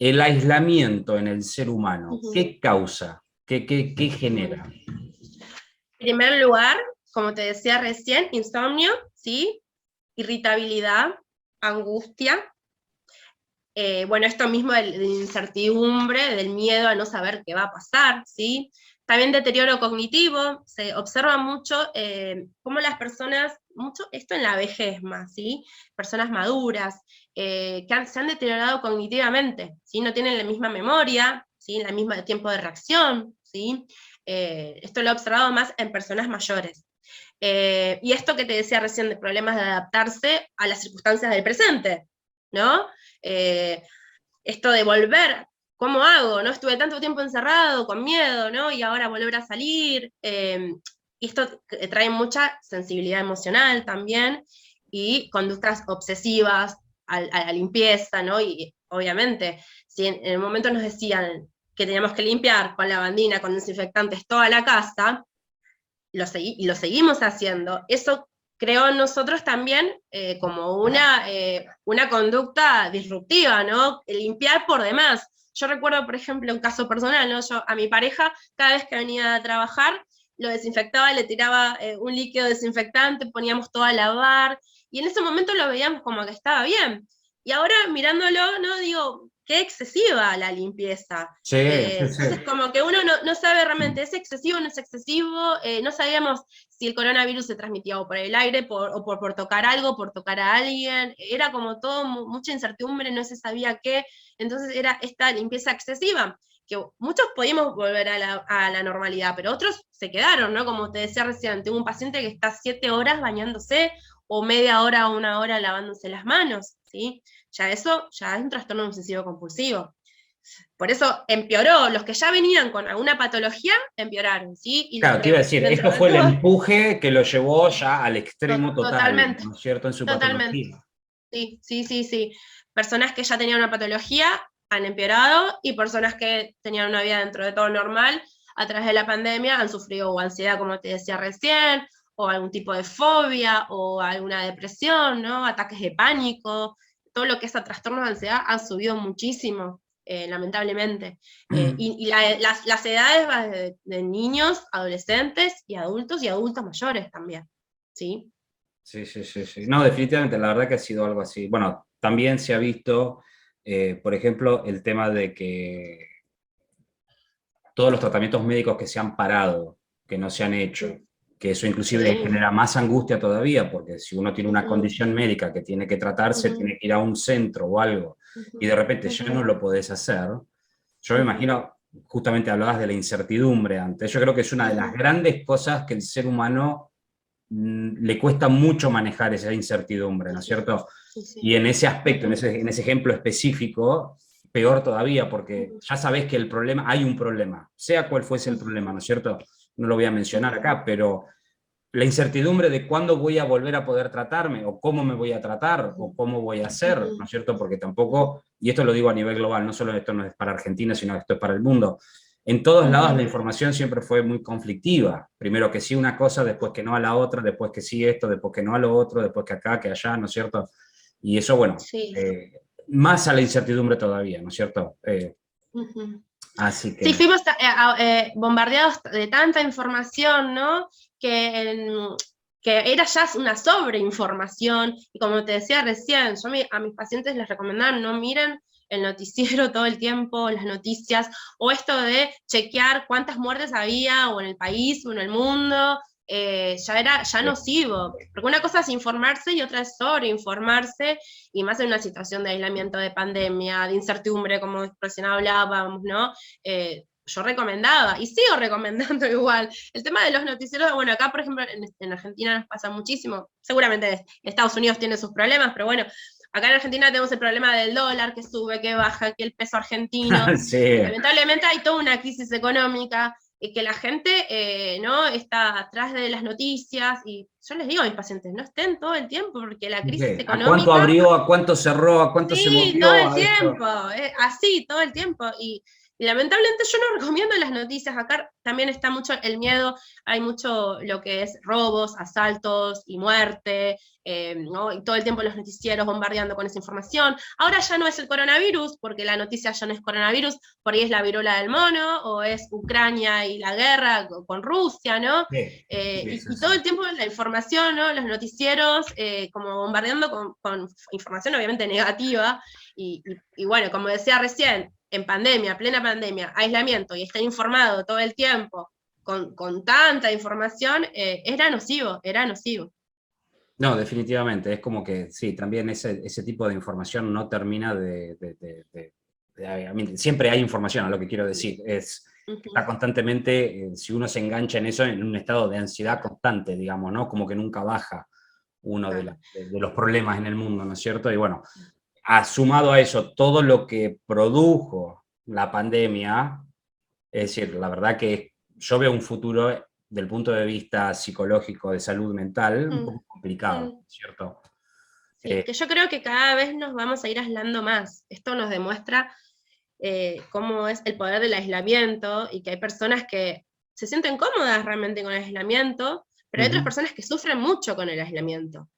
el aislamiento en el ser humano, Ujú. ¿qué causa? ¿Qué genera? En primer lugar, como te decía recién, insomnio, ¿sí? Irritabilidad, angustia, bueno, esto mismo de incertidumbre, del miedo a no saber qué va a pasar, ¿sí? También deterioro cognitivo, se observa mucho cómo las personas, mucho esto en la vejez más, ¿sí? Personas maduras, se han deteriorado cognitivamente, ¿sí? No tienen la misma memoria, ¿sí? El mismo tiempo de reacción, ¿sí? Esto lo he observado más en personas mayores. Y esto que te decía recién de problemas de adaptarse a las circunstancias del presente, ¿no? Eh, Esto de volver, ¿cómo hago? ¿No? Estuve tanto tiempo encerrado, con miedo, ¿no? Y ahora volver a salir. Y esto trae mucha sensibilidad emocional también y conductas obsesivas a la limpieza, ¿no? Y obviamente, si en el momento nos decían que teníamos que limpiar con lavandina, con desinfectantes toda la casa, y lo seguimos haciendo, eso creó en nosotros también como una conducta disruptiva, ¿no? Limpiar por demás. Yo recuerdo, por ejemplo, un caso personal, ¿no? Yo a mi pareja, cada vez que venía a trabajar, lo desinfectaba, le tiraba un líquido desinfectante, poníamos todo a lavar, y en ese momento lo veíamos como que estaba bien. Y ahora mirándolo, ¿no? Digo, qué excesiva la limpieza. Sí, sí, sí. Entonces, como que uno no sabe realmente, ¿es excesivo o no es excesivo? No sabíamos si el coronavirus se transmitía o por el aire o por tocar algo, por tocar a alguien. Era como todo, mucha incertidumbre, no se sabía qué. Entonces era esta limpieza excesiva, que muchos podíamos volver a la normalidad, pero otros se quedaron, ¿no? Como te decía recién, tengo un paciente que está 7 horas bañándose o media hora o una hora lavándose las manos, ¿sí? Ya eso ya es un trastorno obsesivo compulsivo. Por eso empeoró, los que ya venían con alguna patología, empeoraron, ¿sí? Y los Claro, te iba a que decir, dentro esto de fue el todo, empuje que lo llevó ya al extremo total, totalmente, ¿no es cierto?, en su totalmente. patología. Sí, sí, sí, sí. Personas que ya tenían una patología han empeorado y personas que tenían una vida dentro de todo normal a través de la pandemia han sufrido o ansiedad, como te decía recién, o algún tipo de fobia o alguna depresión, ¿no? Ataques de pánico, todo lo que es a trastornos de ansiedad han subido muchísimo, lamentablemente. Las edades van de niños, adolescentes y adultos mayores también, ¿sí? Sí, sí, sí, sí. No, definitivamente, la verdad que ha sido algo así. Bueno, también se ha visto, por ejemplo, el tema de que todos los tratamientos médicos que se han parado, que no se han hecho, que eso inclusive Sí. genera más angustia todavía, porque si uno tiene una Ujú, condición médica que tiene que tratarse, ujú, tiene que ir a un centro o algo, ujú, y de repente ya ujú, no lo podés hacer, yo me ujú, imagino, justamente hablabas de la incertidumbre antes, yo creo que es una de las ujú. grandes cosas que el ser humano le cuesta mucho manejar esa incertidumbre, ¿no es Sí, cierto? sí, Y sí. en ese aspecto, Ujú, en ese ejemplo específico, peor todavía, porque ujú, ya sabés que el problema, hay un problema, sea cual fuese el problema, ¿no es cierto? No lo voy a mencionar ujú, acá, pero la incertidumbre de cuándo voy a volver a poder tratarme, o cómo me voy a tratar, ujú, o cómo voy a hacer, ¿no ujú, es cierto? Porque ujú, tampoco, y esto lo digo a nivel global, no solo esto no es para Argentina, sino esto es para el mundo. En todos lados la ujú. información siempre fue muy conflictiva. Primero que sí una cosa, después que no a la otra, después que sí esto, después que no a lo otro, después que acá, que allá, ¿no es cierto? Y eso, bueno, Sí. más a la incertidumbre todavía, ¿no es cierto? Ujú. Así Sí, que, fuimos bombardeados de tanta información, ¿no? Que era ya una sobreinformación. Y como te decía recién, yo a mis pacientes les recomendaba no miren el noticiero todo el tiempo, las noticias, o esto de chequear cuántas muertes había, o en el país, o en el mundo, ya era ya nocivo. Porque una cosa es informarse y otra es sobreinformarse, y más en una situación de aislamiento, de pandemia, de incertidumbre, como recién hablábamos, ¿no? Yo recomendaba, y sigo recomendando igual. El tema de los noticieros, bueno, acá, por ejemplo, en Argentina nos pasa muchísimo. Seguramente Estados Unidos tiene sus problemas, pero bueno, acá en Argentina tenemos el problema del dólar que sube, que baja, que el peso argentino. sí, Lamentablemente hay toda una crisis económica y que la gente no está atrás de las noticias, y yo les digo a mis pacientes, no estén todo el tiempo, porque la crisis ¿qué? ¿A cuánto económica, abrió? ¿A cuánto cerró? ¿A cuánto se sí, todo movió? el A esto. tiempo, así, todo el tiempo, y Y lamentablemente yo no recomiendo las noticias. Acá también está mucho el miedo, hay mucho lo que es robos, asaltos y muerte, ¿no? Y todo el tiempo los noticieros bombardeando con esa información. Ahora ya no es el coronavirus, porque la noticia ya no es coronavirus, por ahí es la viruela del mono, o es Ucrania y la guerra con Rusia, ¿no? Sí, sí, Y sí. todo el tiempo la información, ¿no? Los noticieros como bombardeando con información obviamente negativa, y bueno, como decía recién, en pandemia, plena pandemia, aislamiento, y estar informado todo el tiempo con tanta información, era nocivo, era nocivo. No, definitivamente, es como que sí, también ese tipo de información no termina siempre hay información, a lo que quiero decir, es que está Ujú. constantemente, si uno se engancha en eso, en un estado de ansiedad constante, digamos, ¿no? Como que nunca baja uno Claro. de los problemas en el mundo, ¿no es cierto? Y bueno, sumado a eso, todo lo que produjo la pandemia, es decir, la verdad que yo veo un futuro del punto de vista psicológico de salud mental un Mm, poco complicado, mm. ¿cierto? Sí, que yo creo que cada vez nos vamos a ir aislando más. Esto nos demuestra cómo es el poder del aislamiento y que hay personas que se sienten cómodas realmente con el aislamiento, pero hay otras Ujú. personas que sufren mucho con el aislamiento.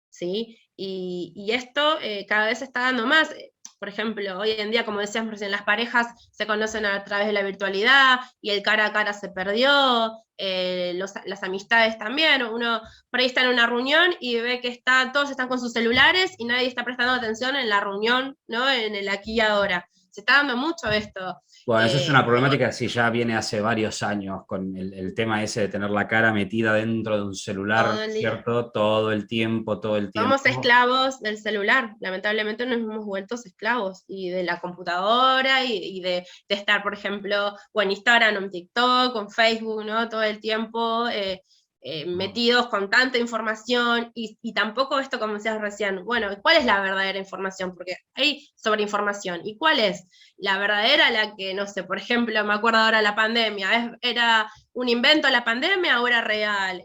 ¿Sí? Y esto cada vez se está dando más. Por ejemplo, hoy en día, como decíamos recién, las parejas se conocen a través de la virtualidad y el cara a cara se perdió, las amistades también. Uno por ahí está en una reunión y ve que todos están con sus celulares y nadie está prestando atención en la reunión, ¿no? En el aquí y ahora. Se está dando mucho esto. Bueno, eso es una Bueno, problemática que sí ya viene hace varios años con el tema ese de tener la cara metida dentro de un celular, todo el día. ¿cierto? Todo el tiempo, todo el Somos tiempo. esclavos del celular, lamentablemente nos hemos vuelto esclavos y de la computadora y de estar, por ejemplo, o en Instagram, o en TikTok, o en Facebook, ¿no? Todo el tiempo metidos con tanta información y tampoco esto, como decías recién, bueno, ¿cuál es la verdadera información? Porque hay sobreinformación. ¿Y cuál es? La verdadera, la que, no sé, por ejemplo, me acuerdo ahora de la pandemia, ¿era un invento la pandemia o era real?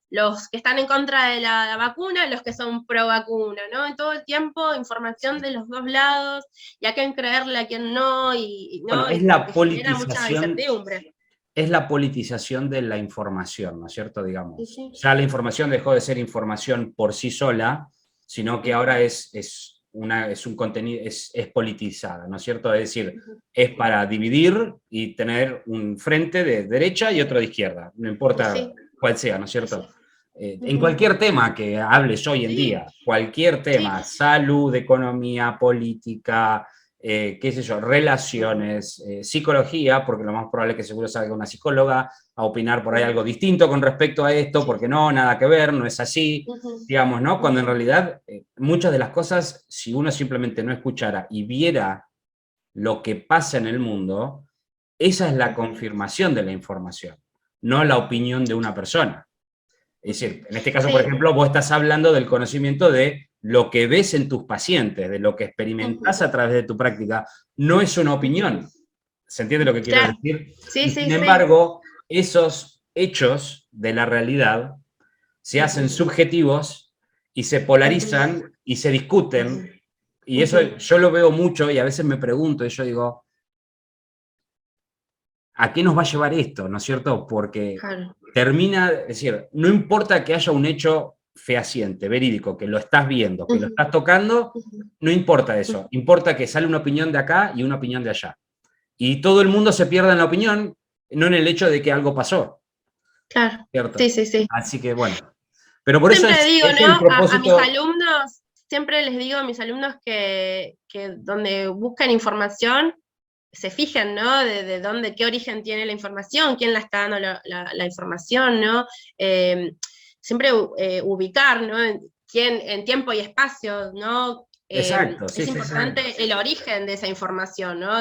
Los que están en contra de la vacuna, los que son pro vacuna, ¿no? En todo el tiempo información de los dos lados, y a quién creerle, a quién no, Bueno, ¿no? Y como que genera mucha incertidumbre. es la politización de la información, ¿no es cierto? Sí, Digamos, sí. ya la información dejó de ser información por sí sola, sino que ahora Ujú, es un contenido, es politizada, ¿no es cierto? Es decir, ujú. es para dividir y tener un frente de derecha y otro de izquierda, no Y importa sí, cuál sea, ¿no es y sí. cierto? En Ujú. cualquier tema que hables hoy en Sí, día, cualquier sí. tema, salud, economía, política, qué sé yo, relaciones, psicología, porque lo más probable es que seguro salga una psicóloga a opinar por ahí Mm, algo distinto con respecto a esto, sí. porque no, nada que ver, no es así, Ujú, digamos, ¿no? Cuando en ujú. realidad muchas de las cosas, si uno simplemente no escuchara y viera lo que pasa en el mundo, esa es la Ujú, confirmación de la información, no la opinión de una persona. Es ujú. decir, en este caso, por Sí. ejemplo, vos estás hablando del conocimiento de lo que ves en tus pacientes, de lo que Ujú, experimentás a través de tu práctica, no es una ujú. opinión. ¿Se entiende lo que quiero Claro. decir? Sí, Y sin sí, sí. embargo, esos hechos de la realidad se hacen Ujú, subjetivos y se ujú, polarizan y se ujú, discuten. Y eso ujú. yo lo veo mucho y a veces me pregunto y yo digo, ¿a qué nos va a llevar esto? ¿No es cierto? Porque Claro. termina, es decir, no importa que haya un hecho fehaciente, verídico, que lo estás viendo, que lo Ujú, estás tocando, ujú, no importa eso, ujú. importa que sale una opinión de acá y una opinión de allá. Y todo el mundo se pierde en la opinión, no en el hecho de que algo pasó, Claro. Sí, ¿cierto? sí, sí. Así que bueno, pero por eso Siempre digo, es el ¿no? A mis propósito. alumnos, siempre les digo a mis alumnos que donde buscan información, se fijen, ¿no? De dónde, qué origen tiene la información, quién la está dando la información, ¿no? Eh, siempre ubicar, ¿no? Quién, en tiempo y espacio, ¿no? Exacto, sí, Es sí, sí. importante el origen de esa información, ¿no?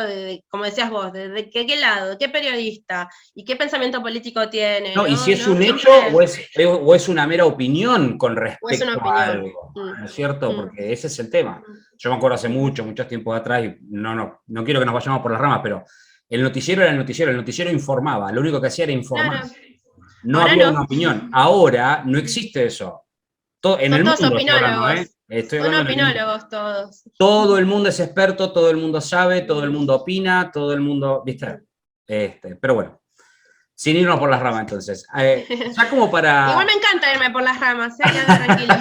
Como decías vos, de qué lado, de qué periodista y qué pensamiento político tiene, No, y si ¿no? es ¿No? un hecho Siempre, o es una mera opinión con o es una respecto a opinión. algo, ¿no es Mm, cierto? mm, Porque ese es el tema. ujú, Yo me acuerdo hace ujú. muchos tiempos atrás, y no quiero que nos vayamos por las ramas, pero el noticiero era el noticiero informaba, lo único que hacía era informar, Claro, no ahora había una no. opinión. Ahora no existe eso. En el Son todos mundo estoy hablando, opinólogos. ¿eh? Estoy Son hablando de lo mismo. opinólogos todos. Todo el mundo es experto, todo el mundo sabe, todo el mundo opina, todo el mundo, ¿viste? Pero bueno, sin irnos por las ramas entonces. Ya como Igual para, me encanta irme por las ramas, quédate tranquilo.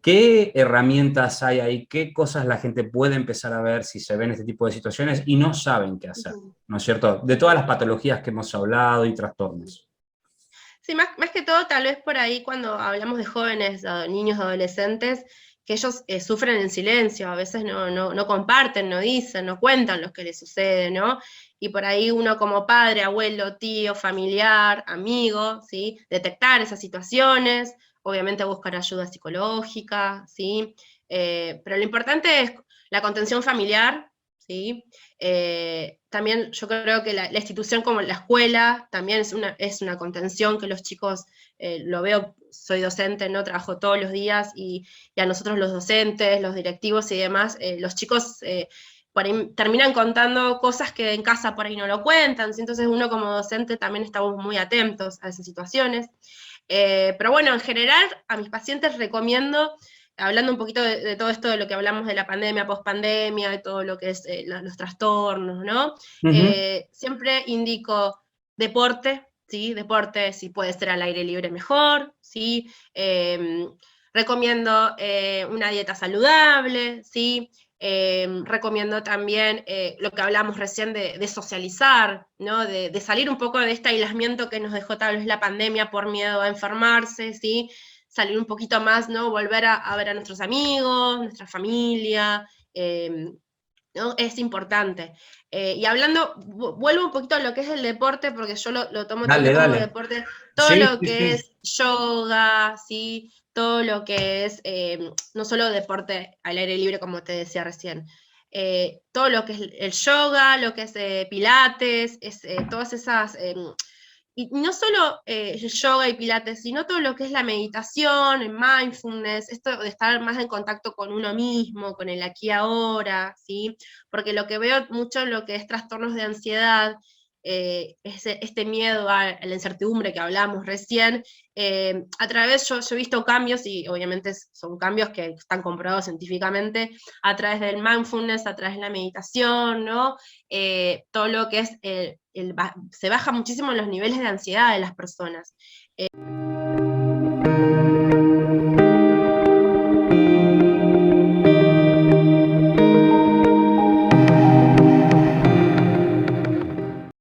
¿qué herramientas hay ahí? ¿Qué cosas la gente puede empezar a ver si se ven este tipo de situaciones y no saben qué hacer? ¿No es cierto? De todas las patologías que hemos hablado y trastornos. Sí, más que todo, tal vez por ahí cuando hablamos de jóvenes, niños, adolescentes, que ellos sufren en silencio, a veces no comparten, no dicen, no cuentan lo que les sucede, ¿no? Y por ahí uno como padre, abuelo, tío, familiar, amigo, ¿sí? Detectar esas situaciones, obviamente buscar ayuda psicológica, ¿sí? Pero lo importante es la contención familiar, ¿sí? También yo creo que la institución como la escuela también es una contención que los chicos, lo veo, soy docente, ¿no? Trabajo todos los días y a nosotros los docentes, los directivos y demás, los chicos por ahí terminan contando cosas que en casa por ahí no lo cuentan, entonces uno como docente también estamos muy atentos a esas situaciones. Pero bueno, en general a mis pacientes recomiendo, hablando un poquito de todo esto de lo que hablamos de la pandemia, pospandemia, de todo lo que es los trastornos, ¿no? Ujú. Siempre indico deporte, ¿sí? Deporte, si puede ser al aire libre mejor, ¿sí? Recomiendo una dieta saludable, ¿sí? Recomiendo también lo que hablamos recién de socializar, ¿no? De salir un poco de este aislamiento que nos dejó tal vez la pandemia por miedo a enfermarse, ¿sí? Salir un poquito más, ¿no? Volver a ver a nuestros amigos, nuestra familia, ¿no? Es importante. Y hablando, vuelvo un poquito a lo que es el deporte, porque yo lo tomo Dale, también como dale. deporte, todo Sí, lo sí, que sí. es yoga, ¿sí? Todo lo que es, no solo deporte al aire libre, como te decía recién, todo lo que es el yoga, lo que es pilates, todas esas y no solo el yoga y pilates, sino todo lo que es la meditación, el mindfulness, esto de estar más en contacto con uno mismo, con el aquí y ahora, ¿sí? Porque lo que veo mucho en lo que es trastornos de ansiedad, es este miedo a la incertidumbre que hablábamos recién, a través, yo he visto cambios, y obviamente son cambios que están comprobados científicamente, a través del mindfulness, a través de la meditación, ¿no? Todo lo que es, se baja muchísimo los niveles de ansiedad de las personas.